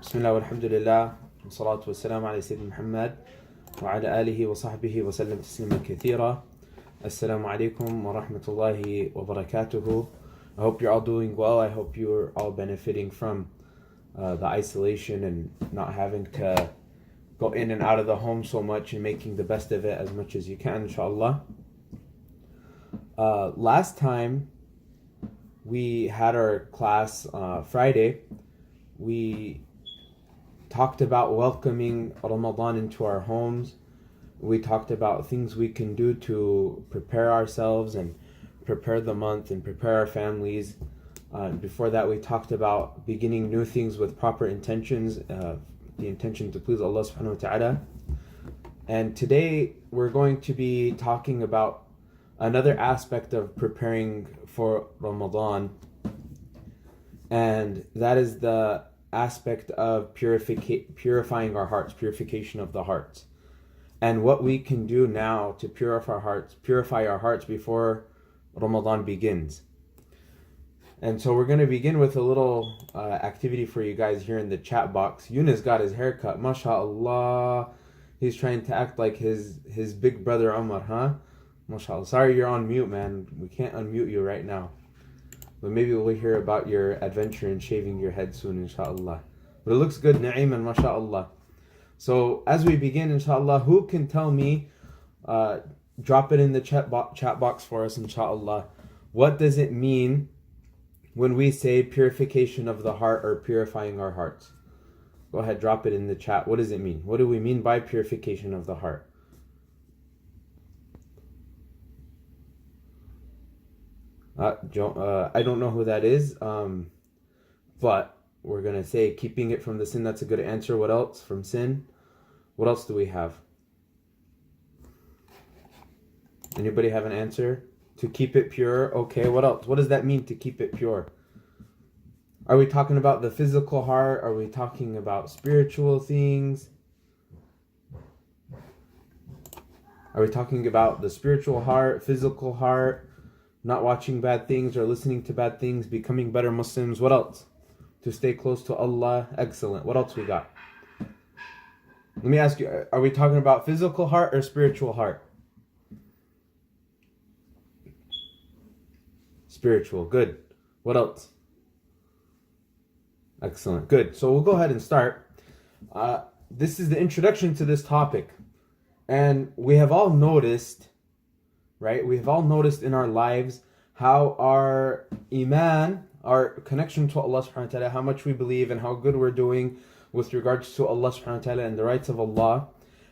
بسم الله والحمد لله والصلاة والسلام على سيدنا محمد وعلى آله وصحبه وسلم تسليما كثيرا. Assalamu alaikum wa rahmatullahi wa barakatuhu. I hope you're all doing well. I hope you're all benefiting from the isolation and not having to go in and out of the home so much and making the best of it as much as you can, inshallah. Last time we had our class Friday, we talked about welcoming Ramadan into our homes. We talked about things we can do to prepare ourselves and prepare the month and prepare our families. Before that, we talked about beginning new things with proper intentions, the intention to please Allah subhanahu wa ta'ala. And today we're going to be talking about another aspect of preparing for Ramadan, and that is the aspect of purifying our hearts, purification of the hearts, and what we can do now to purify our hearts before Ramadan begins. And so we're going to begin with a little activity for you guys here in the chat box. Yunus got his hair cut, mashallah. He's trying to act like his big brother Umar, huh? Mashallah. Sorry you're on mute, man. We can't unmute you right now. But maybe we'll hear about your adventure in shaving your head soon, inshallah. But it looks good, na'im and mashallah. So as we begin, inshallah, who can tell me, drop it in the chat box for us, inshallah. What does it mean when we say purification of the heart or purifying our hearts? Go ahead, drop it in the chat. What does it mean? What do we mean by purification of the heart? I don't know who that is, but we're going to say keeping it from the sin. That's a good answer. What else? From sin? What else do we have? Anybody have an answer? To keep it pure? Okay, what else? What does that mean to keep it pure? Are we talking about the physical heart? Are we talking about spiritual things? Are we talking about the spiritual heart, physical heart? Not watching bad things or listening to bad things, becoming better Muslims. What else? To stay close to Allah. Excellent. What else we got? Let me ask you, are we talking about physical heart or spiritual heart? Spiritual. Good. What else? Excellent. Good. So we'll go ahead and start. This is the introduction to this topic. And we have all noticed, right? We've all noticed in our lives how our iman, our connection to Allah subhanahu wa ta'ala, how much we believe and how good we're doing with regards to Allah subhanahu wa ta'ala and the rights of Allah,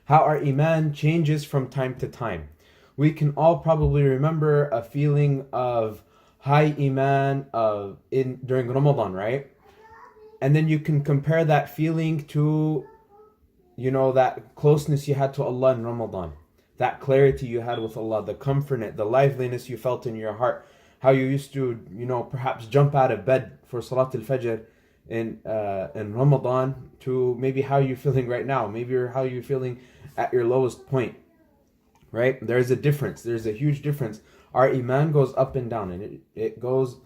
how our iman changes from time to time. We can all probably remember a feeling of high iman during Ramadan, right? And then you can compare that feeling to, that closeness you had to Allah in Ramadan. That clarity you had with Allah, the comfort, the liveliness you felt in your heart, how you used to, perhaps jump out of bed for Salat al-Fajr in Ramadan, to maybe how you're feeling right now, maybe how you're feeling at your lowest point, right? There's a difference. There's a huge difference. Our iman goes up and down, and it goes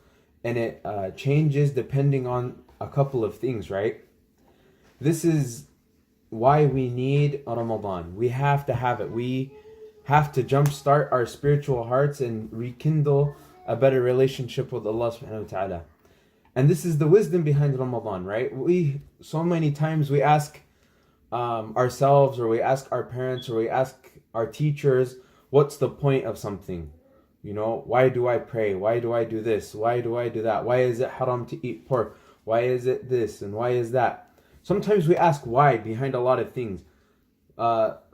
and it changes depending on a couple of things, right? This is why we need Ramadan. We have to have it. We have to jumpstart our spiritual hearts and rekindle a better relationship with Allah subhanahu wa ta'ala. And this is the wisdom behind Ramadan, right? So many times we ask ourselves, or we ask our parents, or we ask our teachers, what's the point of something? Why do I pray? Why do I do this? Why do I do that? Why is it haram to eat pork? Why is it this and why is that? Sometimes we ask why behind a lot of things.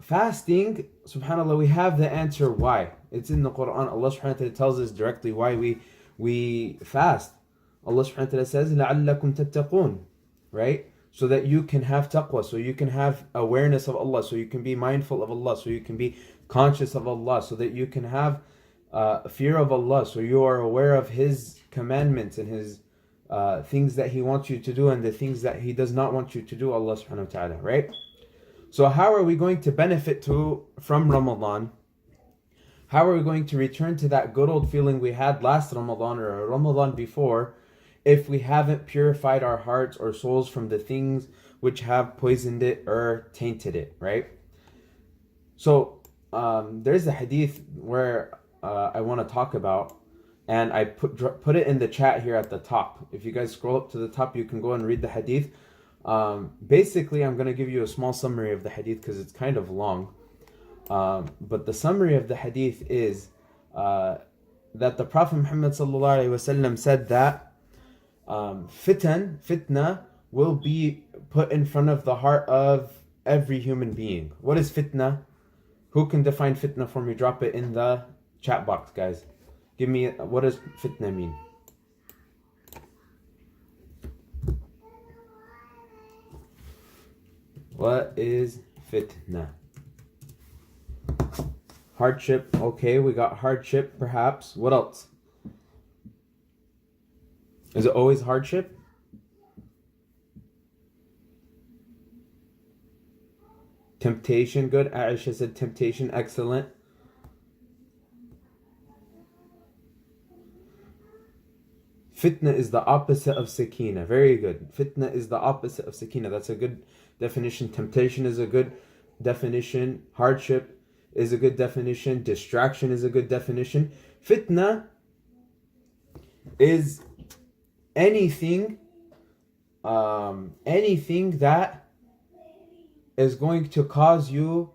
Fasting, subhanAllah, we have the answer why. It's in the Quran. Allah subhanahu wa ta'ala tells us directly why we fast. Allah subhanahu wa ta'ala says, لَعَلَّكُمْ تَتَّقُونَ, right? So that you can have taqwa, so you can have awareness of Allah, so you can be mindful of Allah, so you can be conscious of Allah, so that you can have fear of Allah, so you are aware of His commandments and His things that He wants you to do and the things that He does not want you to do, Allah subhanahu wa ta'ala, right? So how are we going to benefit from Ramadan? How are we going to return to that good old feeling we had last Ramadan or Ramadan before if we haven't purified our hearts or souls from the things which have poisoned it or tainted it, right? So there's a hadith where I want to talk about, and I put it in the chat here at the top. If you guys scroll up to the top, you can go and read the hadith. Basically, I'm going to give you a small summary of the hadith because it's kind of long. But the summary of the hadith is that the Prophet Muhammad ﷺ said that fitna will be put in front of the heart of every human being. What is fitna? Who can define fitna for me? Drop it in the chat box, guys. Give me, what does fitna mean? What is fitna? Hardship. Okay, we got hardship, perhaps. What else? Is it always hardship? Temptation, good. Aisha said temptation, excellent. Fitna is the opposite of sakina. Very good. Fitna is the opposite of sakina. That's a good definition. Temptation is a good definition. Hardship is a good definition. Distraction is a good definition. Fitna is anything that is going to cause you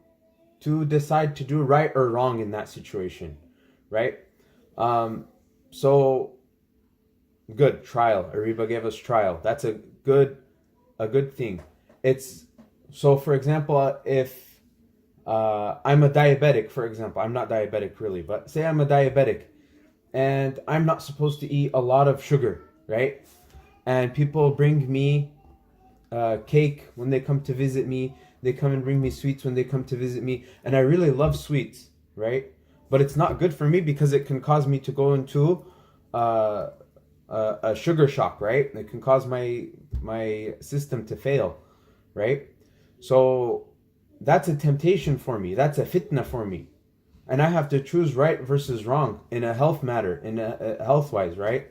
to decide to do right or wrong in that situation, right? So good. Trial. Ariba gave us trial. That's a good thing. It's so, for example, if I'm a diabetic, for example, I'm not diabetic really, but say I'm a diabetic and I'm not supposed to eat a lot of sugar, right? And people bring me cake when they come to visit me. They come and bring me sweets when they come to visit me. And I really love sweets, right? But it's not good for me because it can cause me to go into a sugar shock, right? It can cause my system to fail, right? So that's a temptation for me. That's a fitna for me. And I have to choose right versus wrong in a health matter, in a health-wise, right?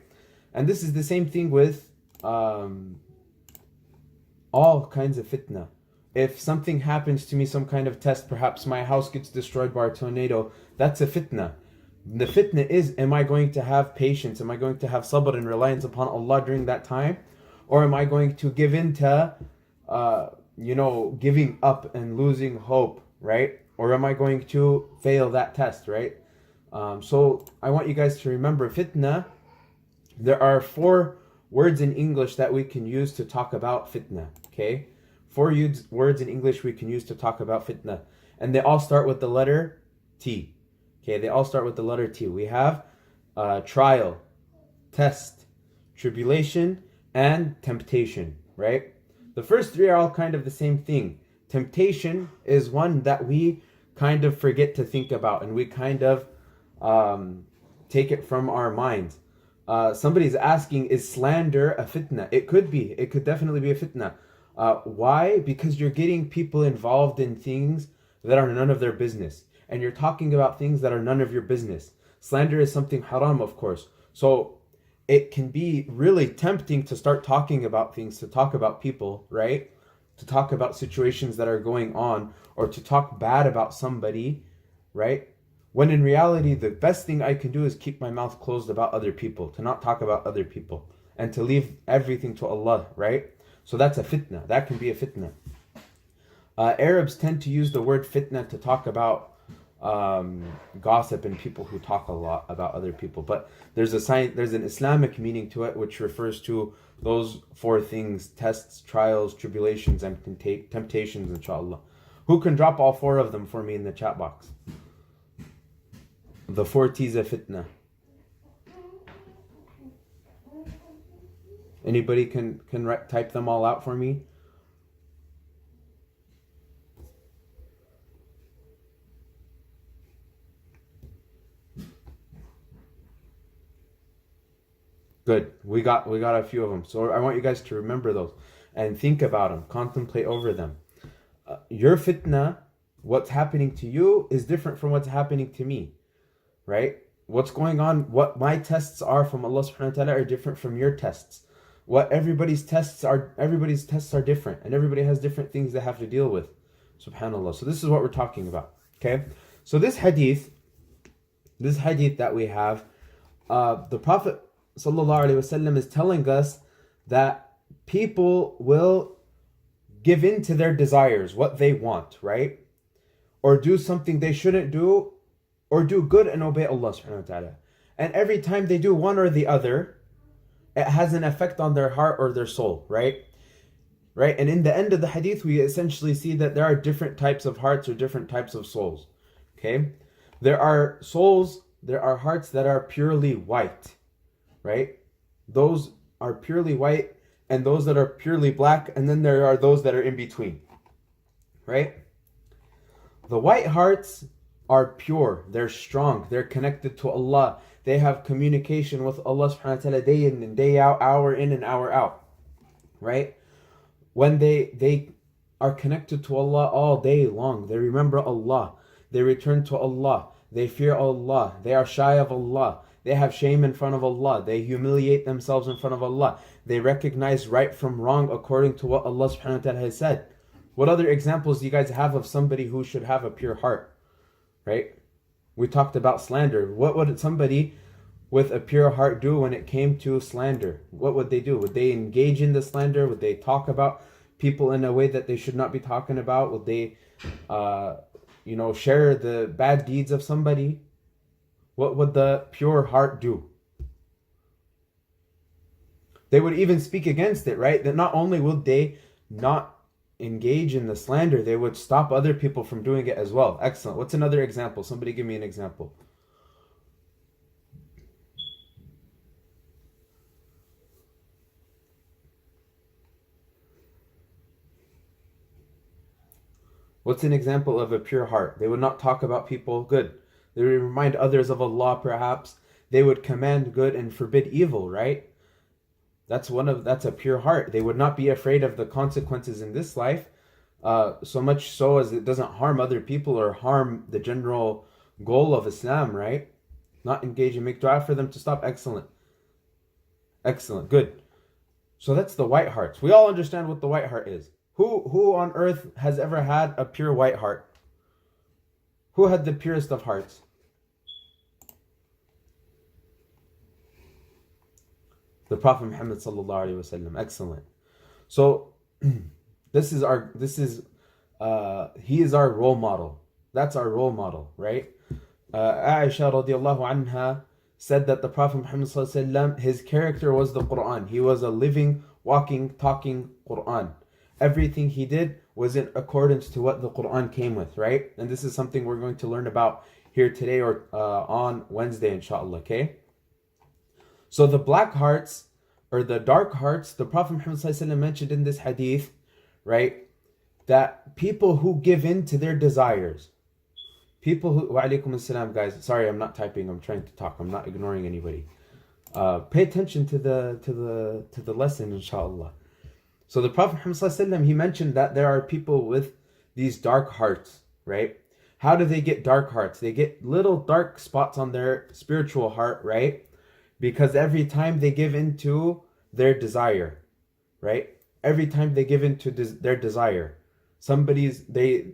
And this is the same thing with all kinds of fitna. If something happens to me, some kind of test, perhaps my house gets destroyed by a tornado, that's a fitna. The fitna is, am I going to have patience? Am I going to have sabr and reliance upon Allah during that time? Or am I going to give in to, giving up and losing hope, right? Or am I going to fail that test, right? So I want you guys to remember fitna. There are 4 words in English that we can use to talk about fitna, okay? 4 words in English we can use to talk about fitna. And they all start with the letter T. Okay, they all start with the letter T. We have trial, test, tribulation, and temptation, right? The first 3 are all kind of the same thing. Temptation is one that we kind of forget to think about, and we kind of take it from our minds. Somebody's asking, is slander a fitna? It could be. It could definitely be a fitna. Why? Because you're getting people involved in things that are none of their business. And you're talking about things that are none of your business. Slander is something haram, of course. So it can be really tempting to start talking about things, to talk about people, right? To talk about situations that are going on, or to talk bad about somebody, right? When in reality, the best thing I can do is keep my mouth closed about other people, to not talk about other people, and to leave everything to Allah, right? So that's a fitna. That can be a fitna. Arabs tend to use the word fitna to talk about gossip and people who talk a lot about other people. But there's an Islamic meaning to it, which refers to those 4 things: tests, trials, tribulations, and temptations, inshallah. Who can drop all 4 of them for me in the chat box? The 4 T's of fitna. Anybody can type them all out for me? Good. We got a few of them. So I want you guys to remember those and think about them, contemplate over them. Your fitna, what's happening to you, is different from what's happening to me, right? What's going on, what my tests are from Allah subhanahu wa ta'ala are different from your tests. what everybody's tests are different, and everybody has different things they have to deal with. Subhanallah. So this is what we're talking about. Okay? So this hadith that we have, the Prophet ﷺ is telling us that people will give in to their desires, what they want, right? Or do something they shouldn't do, or do good and obey Allah subhanahu wa ta'ala. And every time they do one or the other, it has an effect on their heart or their soul, right? Right? And in the end of the hadith, we essentially see that there are different types of hearts or different types of souls. Okay? There are hearts that are purely white, right? Those are purely white, and those that are purely black, and then there are those that are in between, right? The white hearts are pure, they're strong, they're connected to Allah, they have communication with Allah subhanahu wa ta'ala day in and day out, hour in and hour out, right? When they are connected to Allah all day long, they remember Allah, they return to Allah, they fear Allah, they are shy of Allah, they have shame in front of Allah, they humiliate themselves in front of Allah, they recognize right from wrong according to what Allah subhanahu wa ta'ala has said. What other examples do you guys have of somebody who should have a pure heart? Right? We talked about slander. What would somebody with a pure heart do when it came to slander? What would they do? Would they engage in the slander? Would they talk about people in a way that they should not be talking about? Would they, share the bad deeds of somebody? What would the pure heart do? They would even speak against it, right? That not only would they not engage in the slander, they would stop other people from doing it as well. Excellent. What's another example? Somebody give me an example. What's an example of a pure heart? They would not talk about people good. They would remind others of Allah, perhaps. They would command good and forbid evil, right? That's a pure heart. They would not be afraid of the consequences in this life, so much so as it doesn't harm other people or harm the general goal of Islam, right? Not engage and make dua for them to stop. Excellent. Good. So that's the white hearts. We all understand what the white heart is. Who on earth has ever had a pure white heart? Who had the purest of hearts? The Prophet Muhammad sallallahu alaihi wasallam. Excellent. So he is our role model. That's our role model, right? Aisha radiallahu anha said that the Prophet Muhammad sallallahu alaihi wasallam, his character was the Quran. He was a living, walking, talking Quran. Everything he did was in accordance to what the Quran came with, right? And this is something we're going to learn about here today or on Wednesday, inshallah, okay? So the black hearts or the dark hearts, the Prophet Muhammad ﷺ mentioned in this hadith, right, that people who give in to their desires, people who, wa alaikum assalam, guys, sorry, I'm not typing, I'm trying to talk, I'm not ignoring anybody. Pay attention to the lesson, inshallah. So the Prophet Muhammad ﷺ, he mentioned that there are people with these dark hearts, right? How do they get dark hearts? They get little dark spots on their spiritual heart, right? Because every time they give into their desire, right? Every time they give into their desire, they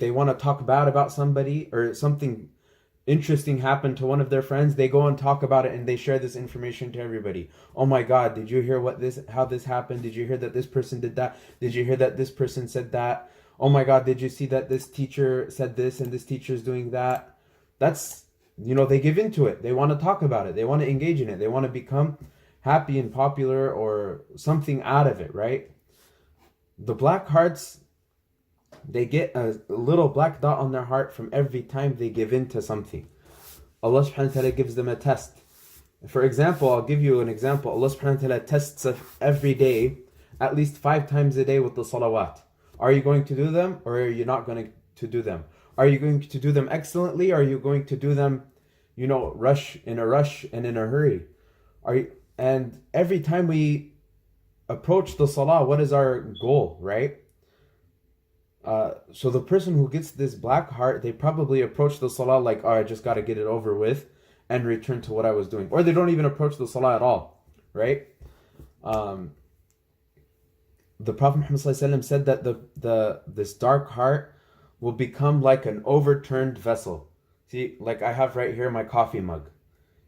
want to talk bad about somebody, or something interesting happened to one of their friends, they go and talk about it and they share this information to everybody. Oh my God, did you hear how this happened? Did you hear that this person did that? Did you hear that this person said that? Oh my God, did you see that this teacher said this and this teacher's doing that? That's, they give into it. They want to talk about it. They want to engage in it. They want to become happy and popular or something out of it, right? The black hearts, they get a little black dot on their heart from every time they give in to something. Allah subhanahu wa ta'ala gives them a test. For example, I'll give you an example. Allah subhanahu wa ta'ala tests us every day, at least 5 times a day with the salawat. Are you going to do them, or are you not going to do them? Are you going to do them excellently, or are you going to do them, in a rush and in a hurry? And every time we approach the salah, what is our goal, right? So the person who gets this black heart, they probably approach the salah like, oh, I just got to get it over with and return to what I was doing. Or they don't even approach the salah at all, right? Um, the Prophet Muhammad ﷺ said that this dark heart will become like an overturned vessel. See, like I have right here my coffee mug.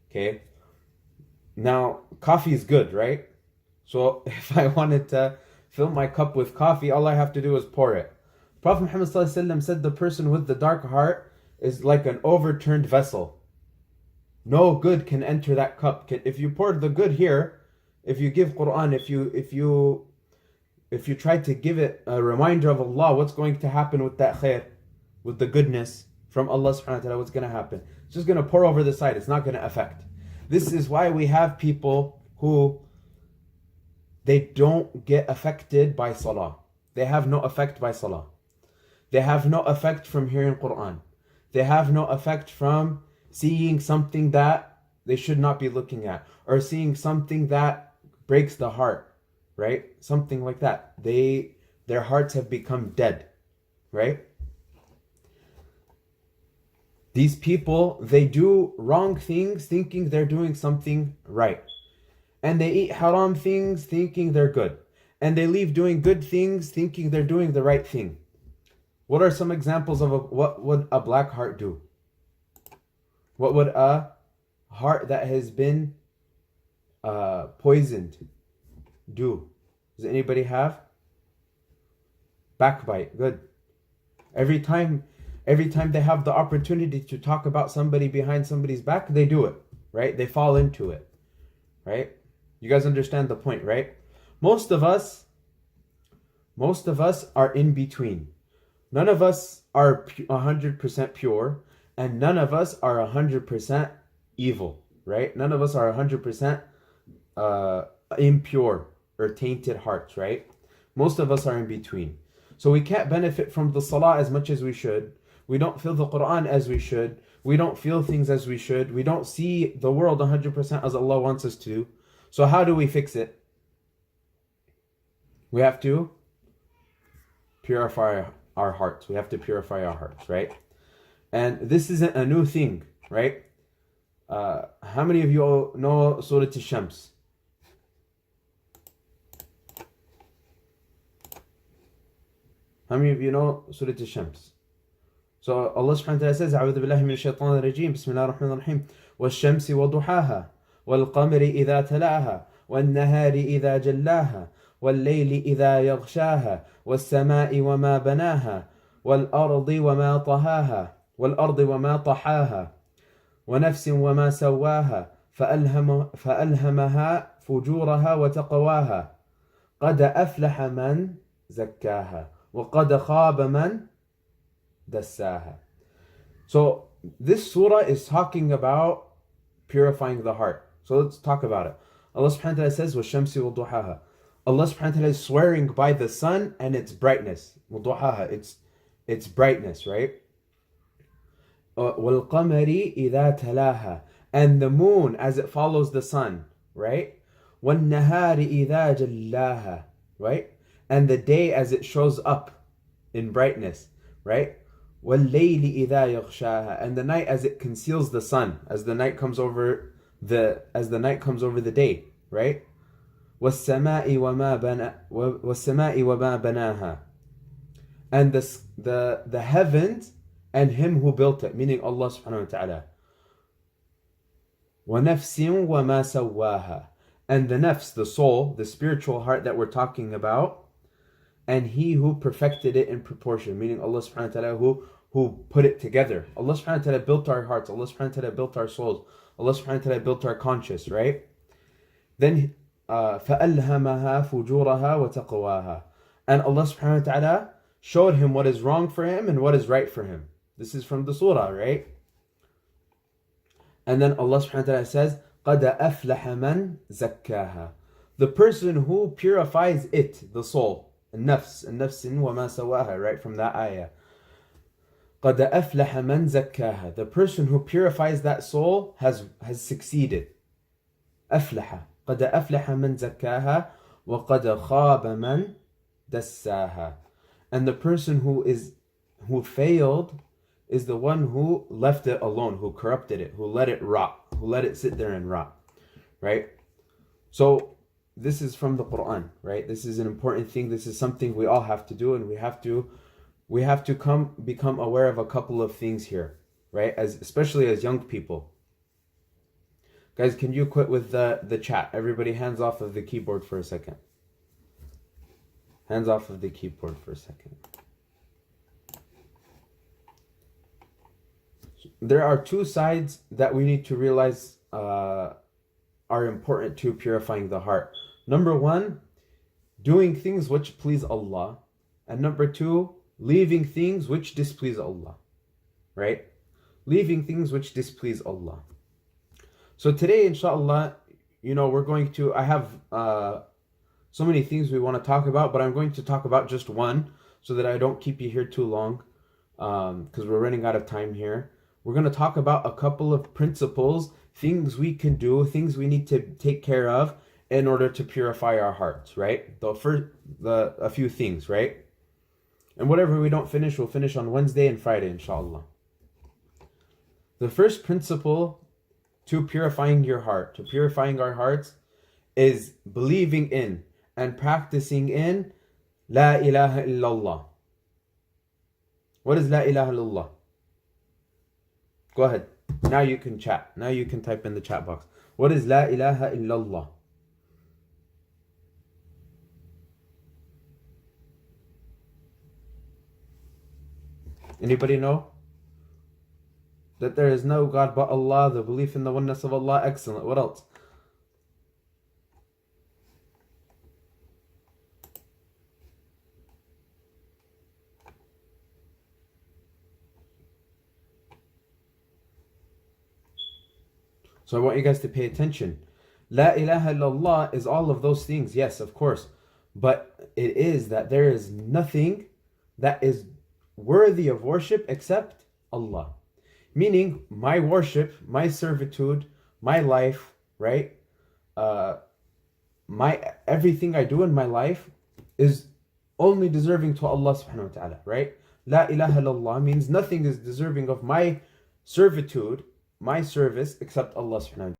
Okay. Now, coffee is good, right? So if I wanted to fill my cup with coffee, all I have to do is pour it. Prophet Muhammad ﷺ said the person with the dark heart is like an overturned vessel. No good can enter that cup. If you pour the good here, if you give Quran, if you try to give it a reminder of Allah, what's going to happen with that khair, with the goodness from Allah subhanahu wa ta'ala, what's going to happen? It's just going to pour over the side. It's not going to affect. This is why we have people who they don't get affected by salah. They have no effect by salah. They have no effect from hearing Quran. They have no effect from seeing something that they should not be looking at, or seeing something that breaks the heart, right? Something like that. Their hearts have become dead, right? These people, they do wrong things thinking they're doing something right. And they eat haram things thinking they're good. And they leave doing good things thinking they're doing the right thing. What are some examples of what would a black heart do? What would a heart that has been poisoned do? Does anybody have? Backbite. Good. Every time they have the opportunity to talk about somebody behind somebody's back, they do it, right? They fall into it, right? You guys understand the point, right? Most of us are in between. None of us are 100% pure, and none of us are 100% evil, right? None of us are 100% impure or tainted hearts, right? Most of us are in between. So we can't benefit from the salah as much as we should. We don't feel the Quran as we should. We don't feel things as we should. We don't see the world 100% as Allah wants us to. So how do we fix it? We have to purify our hearts. We have to purify our hearts, right? And this isn't a new thing, right? How many of you know Surah Al-Shams? How many of you know Surah Al-Shams? So Allah subhanahu wa ta'ala says, أعوذ بالله من الشيطان الرجيم بسم الله الرحمن الرحيم والشمس وضحاها والقمر إذا تلاها والنهار إذا جلاها والليل إذا يغشاها والسماء وما بناها والأرض وما طحاها ونفس وما سواها فألهمها فجورها وتقواها قد أفلح من زكاها وقد خاب من دساها. So this surah is talking about purifying the heart. So let's talk about it. Allah subhanahu wa ta'ala says, وَالشَّمْسِ وَالضُّحَاهَا. Allah subhanahu wa ta'ala is swearing by the sun and its brightness. وَالضُّحَاهَا, its brightness, right? وَالْقَمَرِ إِذَا تَلَاهَا. And the moon as it follows the sun, right? وَالنَّهَارِ إِذَا جَلَّاهَا. Right? And the day as it shows up in brightness, right? وَاللَّيْلِ إِذَا يَغْشَاهَا. And the night as it conceals the sun, as the night comes over the day, right? وَالسَّمَاءِ وَمَا بَنَاهَا. And the heavens and him who built it, meaning Allah subhanahu wa ta'ala. وَنَفْسٍ وَمَا سَوَّاهَا. And the nafs, the soul, the spiritual heart that we're talking about, and he who perfected it in proportion, meaning Allah subhanahu wa ta'ala who put it together. Allah subhanahu wa ta'ala built our hearts. Allah subhanahu wa ta'ala built our souls. Allah subhanahu wa ta'ala built our conscience, right? Then فَأَلْهَمَهَا فُجُورَهَا وَتَقْوَاهَا. And Allah subhanahu wa ta'ala showed him what is wrong for him and what is right for him. This is from the surah, right? And then Allah subhanahu wa ta'ala says, قَدَ أَفْلَحَ مَنْ زَكَّاهَا. The person who purifies it, the soul, النفس وما سواها, right, from that ayah. قَدْ أَفْلَحَ مَنْ زَكَّاهَا. The person who purifies that soul has succeeded. أفلح. قَدْ أَفْلَحَ مَنْ زَكَّاهَا وَقَدْ خَابَ مَنْ دَسَّاهَا. And the person who failed is the one who left it alone, who corrupted it, who let it rot, who let it sit there and rot, right? So this is from the Quran, right? This is an important thing. This is something we all have to do, and we have to become aware of a couple of things here, right? Especially as young people. Guys, can you quit with the chat? Everybody hands off of the keyboard for a second. Hands off of the keyboard for a second. There are two sides that we need to realize are important to purifying the heart. Number one, doing things which please Allah. And number two, leaving things which displease Allah. Right? Leaving things which displease Allah. So today, inshallah, we're going to, I have so many things we want to talk about, but I'm going to talk about just one so that I don't keep you here too long, because we're running out of time here. We're going to talk about a couple of principles, things we can do, things we need to take care of in order to purify our hearts, right? A few things, right? And whatever we don't finish, we'll finish on Wednesday and Friday, inshallah. The first principle to purifying your heart, to purifying our hearts, is believing in and practicing in La ilaha illallah. What is La ilaha illallah? Go ahead. Now you can chat. Now you can type in the chat box. What is La ilaha illallah? Anybody know? That there is no God but Allah, the belief in the oneness of Allah. Excellent. What else? So I want you guys to pay attention. La ilaha illallah is all of those things, yes, of course. But it is that there is nothing that is worthy of worship except Allah. Meaning, my worship, my servitude, my life, right? Everything I do in my life is only deserving to Allah subhanahu wa ta'ala, right? La ilaha illallah means nothing is deserving of my servitude, my service, except Allah subhanahu wa ta'ala.